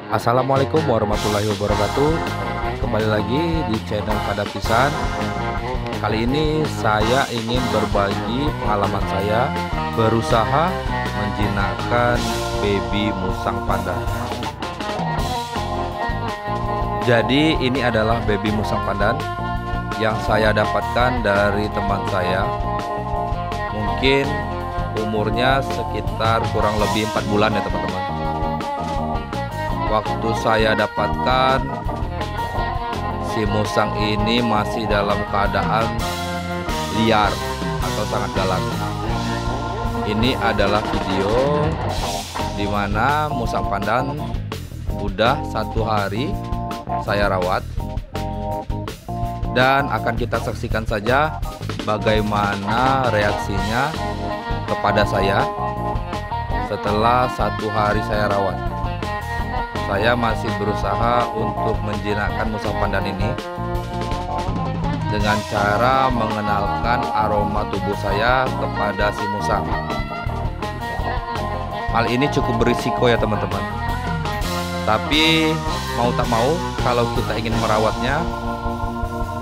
Assalamualaikum warahmatullahi wabarakatuh. Kembali lagi di channel Kadapisan. Kali ini saya ingin berbagi pengalaman saya berusaha menjinakkan baby musang pandan. Jadi ini adalah baby musang pandan yang saya dapatkan dari teman saya. Mungkin umurnya sekitar kurang lebih 4 bulan ya teman-teman. Waktu saya dapatkan, si musang ini masih dalam keadaan liar atau sangat galak. Ini adalah video di mana musang pandan udah 1 hari saya rawat, dan akan kita saksikan saja bagaimana reaksinya kepada saya setelah 1 hari saya rawat. Saya masih berusaha untuk menjinakkan musang pandan ini dengan cara mengenalkan aroma tubuh saya kepada si musang. Hal ini cukup berisiko ya teman-teman. Tapi mau tak mau, kalau kita ingin merawatnya,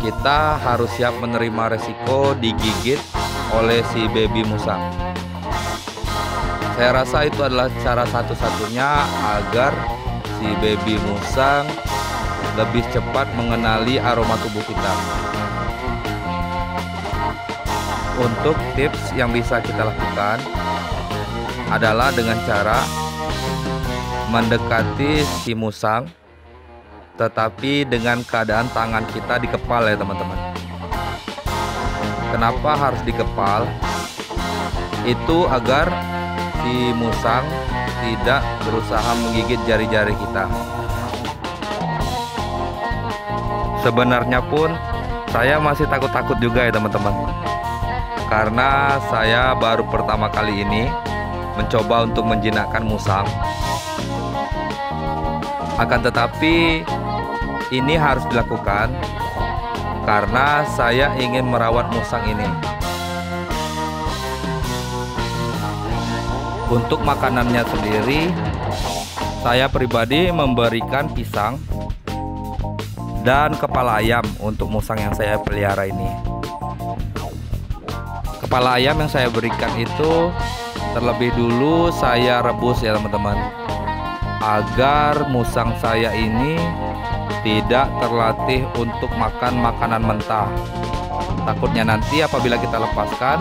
kita harus siap menerima resiko digigit oleh si baby musang. Saya rasa itu adalah cara satu-satunya agar si baby musang lebih cepat mengenali aroma tubuh kita. Untuk tips yang bisa kita lakukan adalah dengan cara mendekati si musang, tetapi dengan keadaan tangan kita dikepal ya teman-teman. Kenapa harus dikepal? Itu agar si musang tidak berusaha menggigit jari-jari kita. Sebenarnya pun saya masih takut-takut juga ya teman-teman, karena saya baru pertama kali ini mencoba untuk menjinakkan musang. Akan tetapi ini harus dilakukan karena saya ingin merawat musang ini. Untuk makanannya sendiri, saya pribadi memberikan pisang dan kepala ayam untuk musang yang saya pelihara ini. Kepala ayam yang saya berikan itu terlebih dulu saya rebus ya teman-teman, agar musang saya ini tidak terlatih untuk makan makanan mentah. Takutnya nanti apabila kita lepaskan,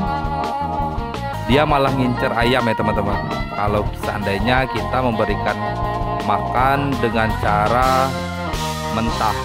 dia malah ngincer ayam ya teman-teman. Kalau seandainya kita memberikan makan dengan cara mentah.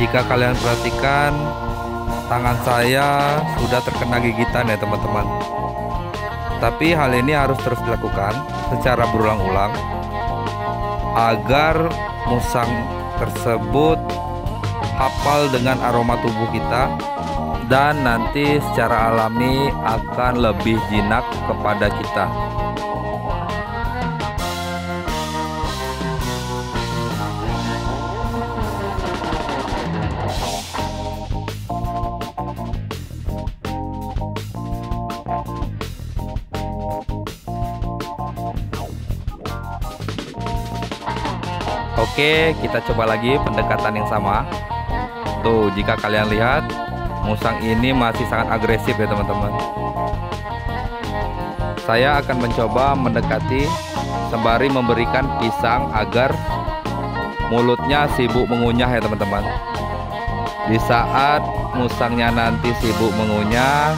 Jika kalian perhatikan, tangan saya sudah terkena gigitan ya teman-teman. Tapi hal ini harus terus dilakukan secara berulang-ulang agar musang tersebut hafal dengan aroma tubuh kita, dan nanti secara alami akan lebih jinak kepada kita. Oke, kita coba lagi pendekatan yang sama. Tuh, jika kalian lihat, musang ini masih sangat agresif ya teman-teman. Saya akan mencoba mendekati sembari memberikan pisang agar mulutnya sibuk mengunyah ya teman-teman. Di saat musangnya nanti sibuk mengunyah,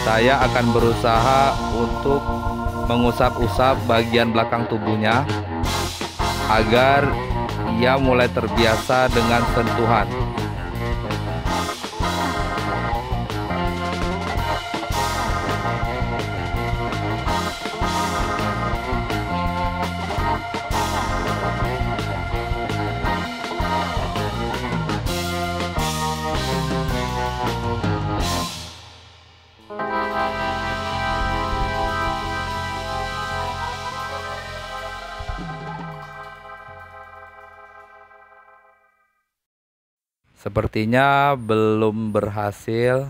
saya akan berusaha untuk mengusap-usap bagian belakang tubuhnya agar ia mulai terbiasa dengan sentuhan. Sepertinya belum berhasil.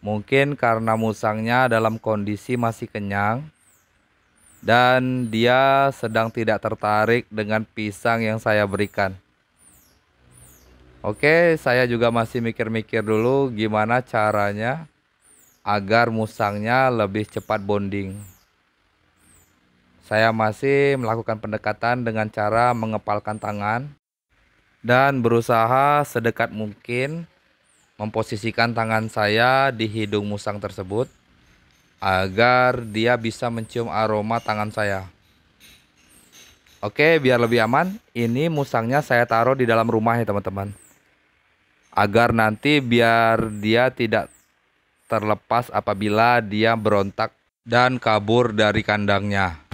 Mungkin karena musangnya dalam kondisi masih kenyang dan dia sedang tidak tertarik dengan pisang yang saya berikan. Oke, saya juga masih mikir-mikir dulu gimana caranya agar musangnya lebih cepat bonding. Saya masih melakukan pendekatan dengan cara mengepalkan tangan dan berusaha sedekat mungkin memposisikan tangan saya di hidung musang tersebut agar dia bisa mencium aroma tangan saya. Oke, biar lebih aman, ini musangnya saya taruh di dalam rumah ya teman-teman. Agar nanti biar dia tidak terlepas apabila dia berontak dan kabur dari kandangnya.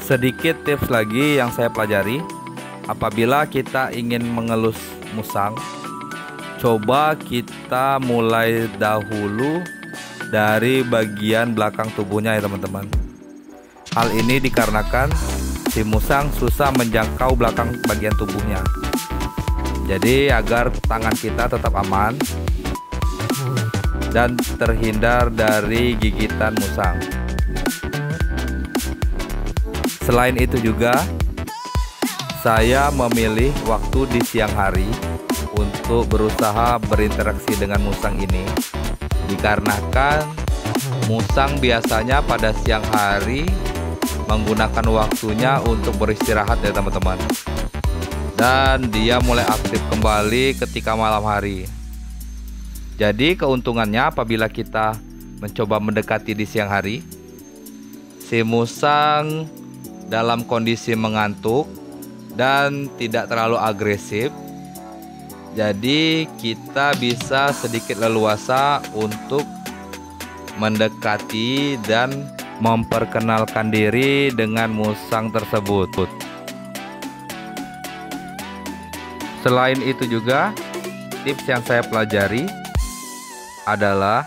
Sedikit tips lagi yang saya pelajari, apabila kita ingin mengelus musang, coba kita mulai dahulu dari bagian belakang tubuhnya ya teman-teman. Hal ini dikarenakan si musang susah menjangkau belakang bagian tubuhnya. Jadi agar tangan kita tetap aman dan terhindar dari gigitan musang. Selain itu juga, saya memilih waktu di siang hari untuk berusaha berinteraksi dengan musang ini. Dikarenakan musang biasanya pada siang hari menggunakan waktunya untuk beristirahat ya teman-teman. Dan dia mulai aktif kembali ketika malam hari. Jadi keuntungannya apabila kita mencoba mendekati di siang hari, si musang dalam kondisi mengantuk dan tidak terlalu agresif. Jadi kita bisa sedikit leluasa untuk mendekati dan memperkenalkan diri dengan musang tersebut. Selain itu juga, tips yang saya pelajari adalah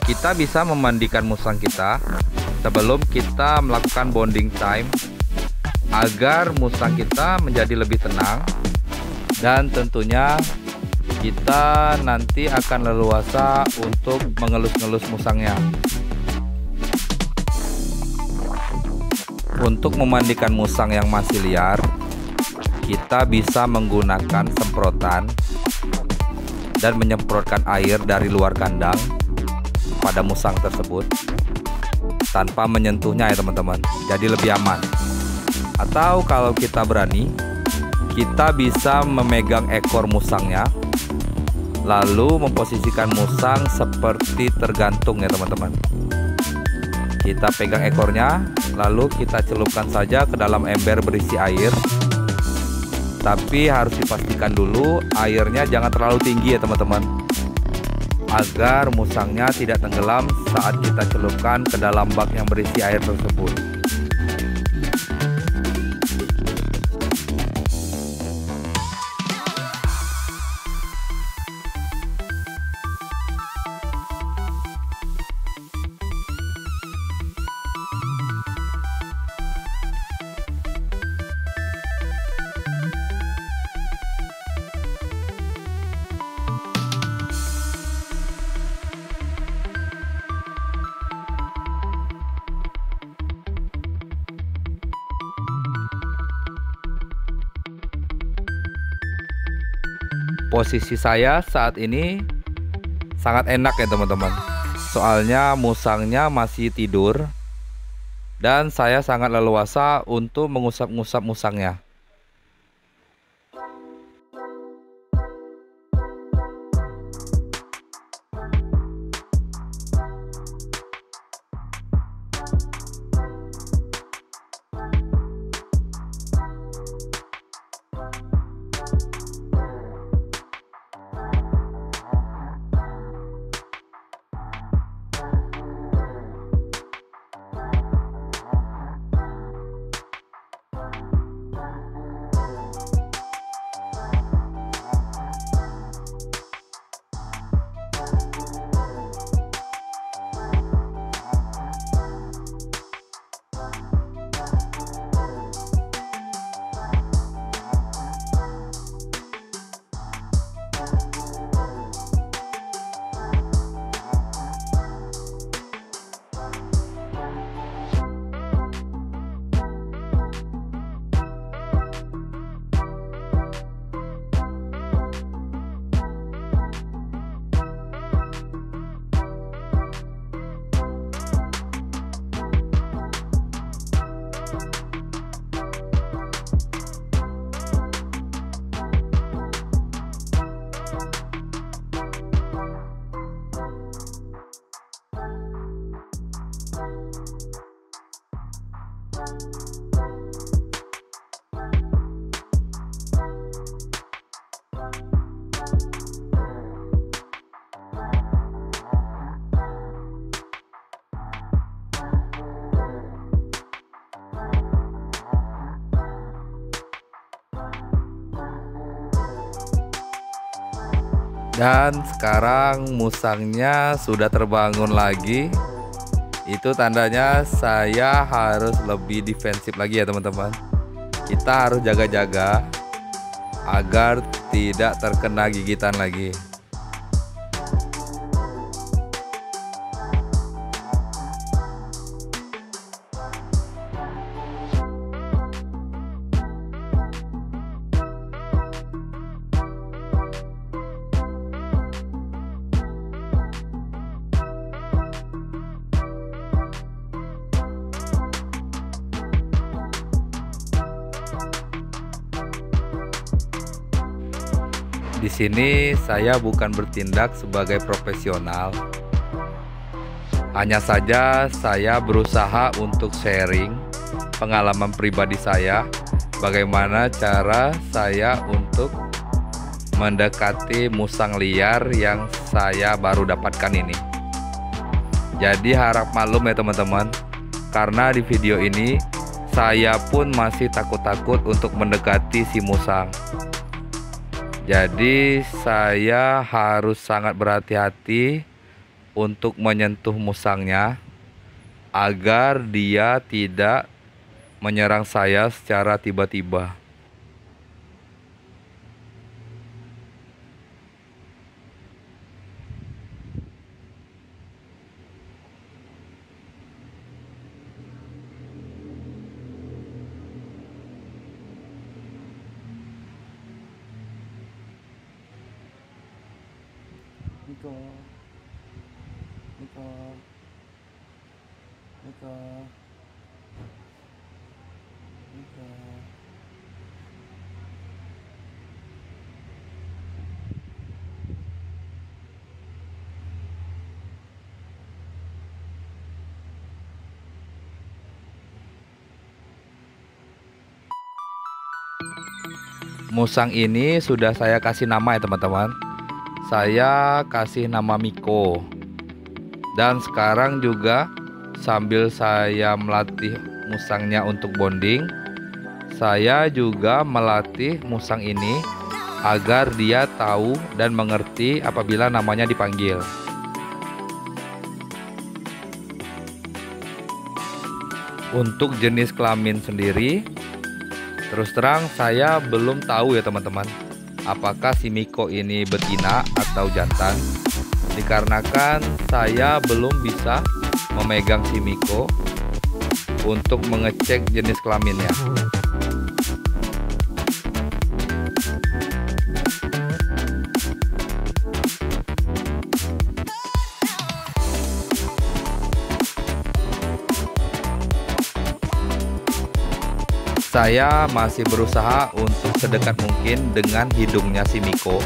kita bisa memandikan musang kita sebelum kita melakukan bonding time agar musang kita menjadi lebih tenang, dan tentunya kita nanti akan leluasa untuk mengelus-ngelus musangnya. Untuk memandikan musang yang masih liar, kita bisa menggunakan semprotan dan menyemprotkan air dari luar kandang pada musang tersebut tanpa menyentuhnya ya teman-teman, jadi lebih aman. Atau kalau kita berani, kita bisa memegang ekor musangnya lalu memposisikan musang seperti tergantung ya teman-teman. Kita pegang ekornya lalu kita celupkan saja ke dalam ember berisi air, tapi harus dipastikan dulu airnya jangan terlalu tinggi ya teman-teman, agar musangnya tidak tenggelam saat kita celupkan ke dalam bak yang berisi air tersebut. Posisi saya saat ini sangat enak ya teman-teman. Soalnya musangnya masih tidur dan saya sangat leluasa untuk mengusap-ngusap musangnya. Dan sekarang musangnya sudah terbangun lagi. Itu tandanya saya harus lebih defensif lagi ya teman-teman. Kita harus jaga-jaga agar tidak terkena gigitan lagi. Di sini saya bukan bertindak sebagai profesional. Hanya saja saya berusaha untuk sharing pengalaman pribadi saya, bagaimana cara saya untuk mendekati musang liar yang saya baru dapatkan ini. Jadi harap maklum ya teman-teman, karena di video ini saya pun masih takut-takut untuk mendekati si musang. Jadi saya harus sangat berhati-hati untuk menyentuh musangnya agar dia tidak menyerang saya secara tiba-tiba. Niko, Niko, Niko, Niko. Musang ini sudah saya kasih nama ya teman-teman. Saya kasih nama Miko. Dan sekarang juga sambil saya melatih musangnya untuk bonding, saya juga melatih musang ini agar dia tahu dan mengerti apabila namanya dipanggil. Untuk jenis kelamin sendiri, terus terang saya belum tahu ya teman-teman, apakah si Miko ini betina atau jantan, dikarenakan saya belum bisa memegang si Miko untuk mengecek jenis kelaminnya. Saya masih berusaha untuk sedekat mungkin dengan hidungnya si Miko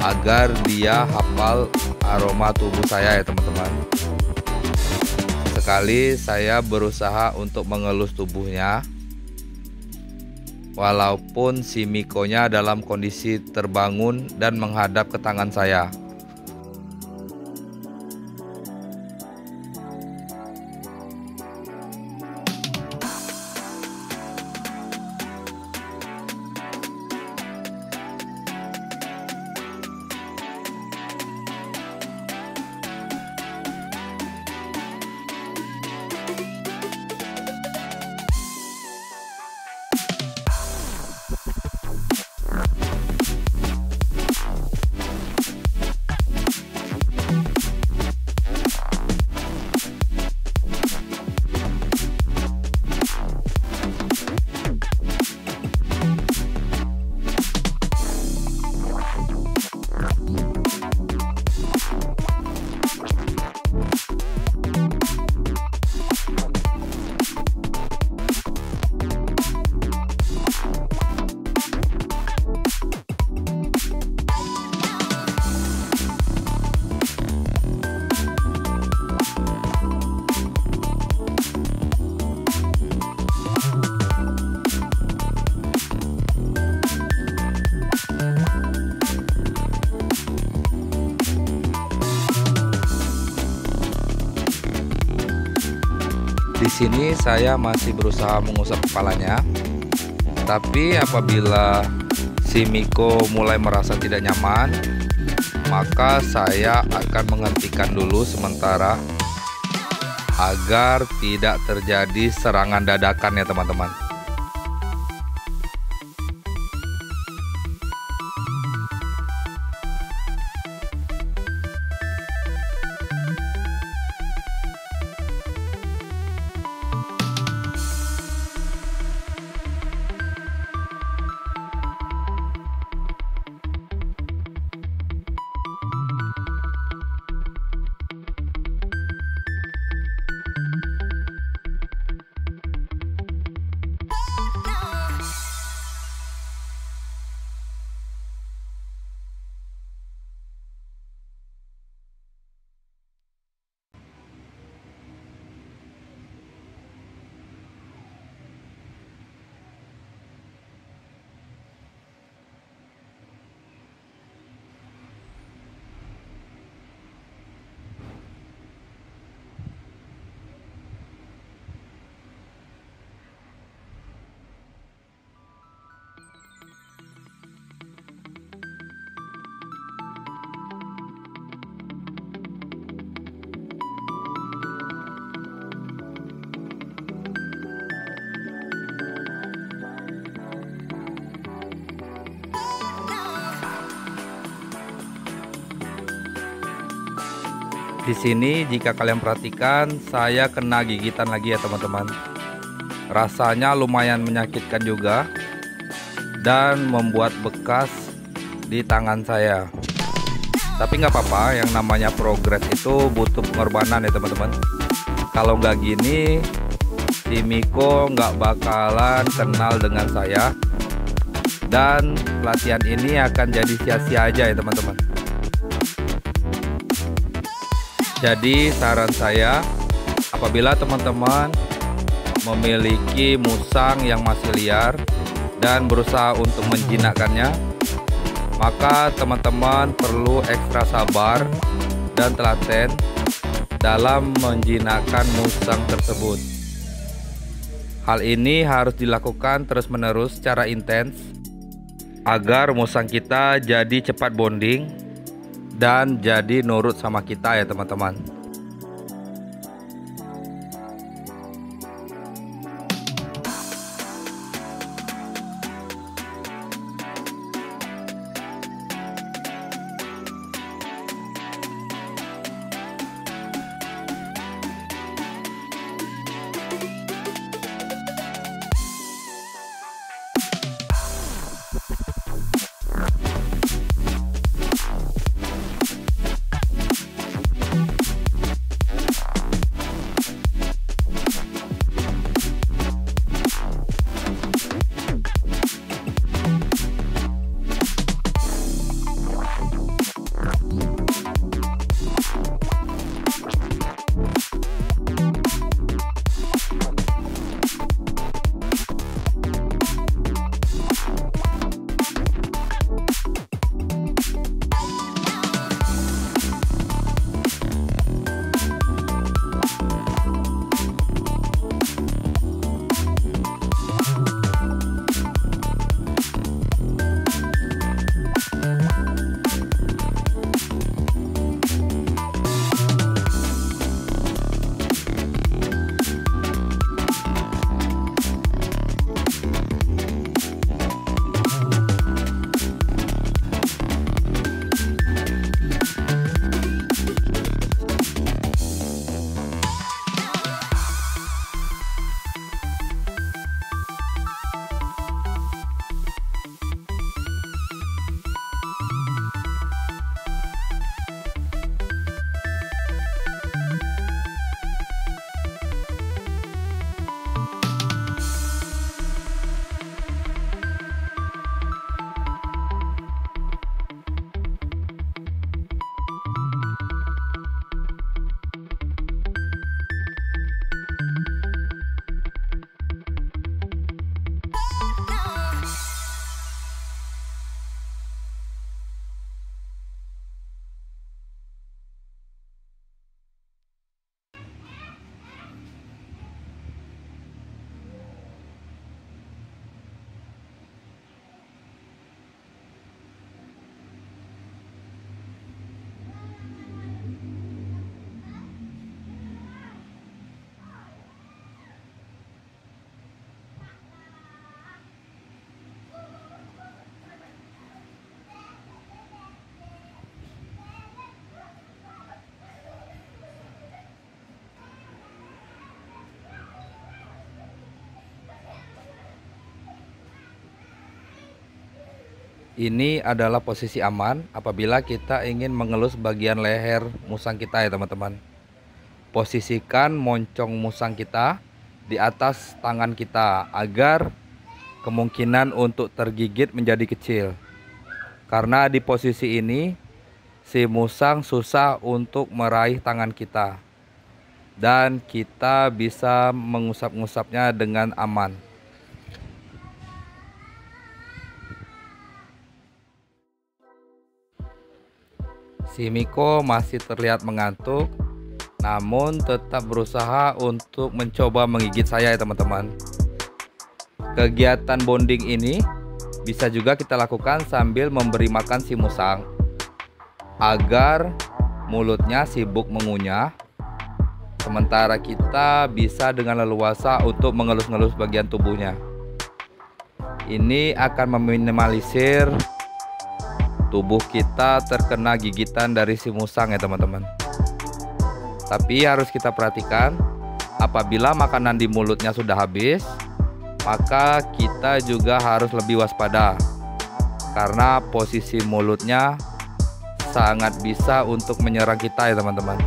agar dia hafal aroma tubuh saya ya teman-teman. Sekali saya berusaha untuk mengelus tubuhnya, walaupun si Mikonya dalam kondisi terbangun dan menghadap ke tangan saya. sini saya masih berusaha mengusap kepalanya. Tapi apabila si Miko mulai merasa tidak nyaman, maka saya akan menghentikan dulu sementara agar tidak terjadi serangan dadakan ya teman-teman. Di sini jika kalian perhatikan, saya kena gigitan lagi ya teman-teman. Rasanya lumayan menyakitkan juga dan membuat bekas di tangan saya. Tapi nggak apa-apa, yang namanya progres itu butuh pengorbanan ya teman-teman. Kalau nggak gini, si Miko nggak bakalan kenal dengan saya, dan pelatihan ini akan jadi sia-sia aja ya teman-teman. Jadi saran saya, apabila teman-teman memiliki musang yang masih liar dan berusaha untuk menjinakkannya, maka teman-teman perlu ekstra sabar dan telaten dalam menjinakkan musang tersebut. Hal ini harus dilakukan terus-menerus secara intens agar musang kita jadi cepat bonding dan jadi nurut sama kita ya teman-teman. Ini adalah posisi aman apabila kita ingin mengelus bagian leher musang kita ya teman-teman. Posisikan moncong musang kita di atas tangan kita agar kemungkinan untuk tergigit menjadi kecil. Karena di posisi ini si musang susah untuk meraih tangan kita. Dan kita bisa mengusap-ngusapnya dengan aman. Si Miko masih terlihat mengantuk, namun tetap berusaha untuk mencoba menggigit saya ya teman-teman. Kegiatan bonding ini bisa juga kita lakukan sambil memberi makan si musang, agar mulutnya sibuk mengunyah, sementara kita bisa dengan leluasa untuk mengelus-ngelus bagian tubuhnya. Ini akan meminimalisir tubuh kita terkena gigitan dari si musang ya teman-teman. Tapi harus kita perhatikan, apabila makanan di mulutnya sudah habis, maka kita juga harus lebih waspada, karena posisi mulutnya sangat bisa untuk menyerang kita ya teman-teman.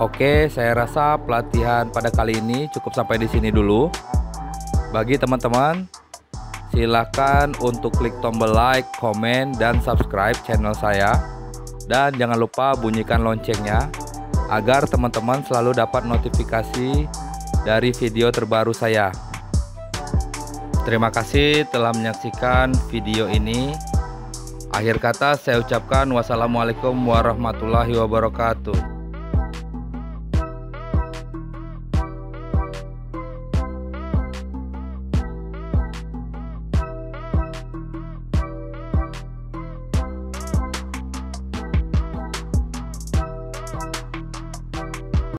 Oke, saya rasa pelatihan pada kali ini cukup sampai di sini dulu. Bagi teman-teman, silakan untuk klik tombol like, komen, dan subscribe channel saya. Dan jangan lupa bunyikan loncengnya agar teman-teman selalu dapat notifikasi dari video terbaru saya. Terima kasih telah menyaksikan video ini. Akhir kata saya ucapkan wassalamualaikum warahmatullahi wabarakatuh.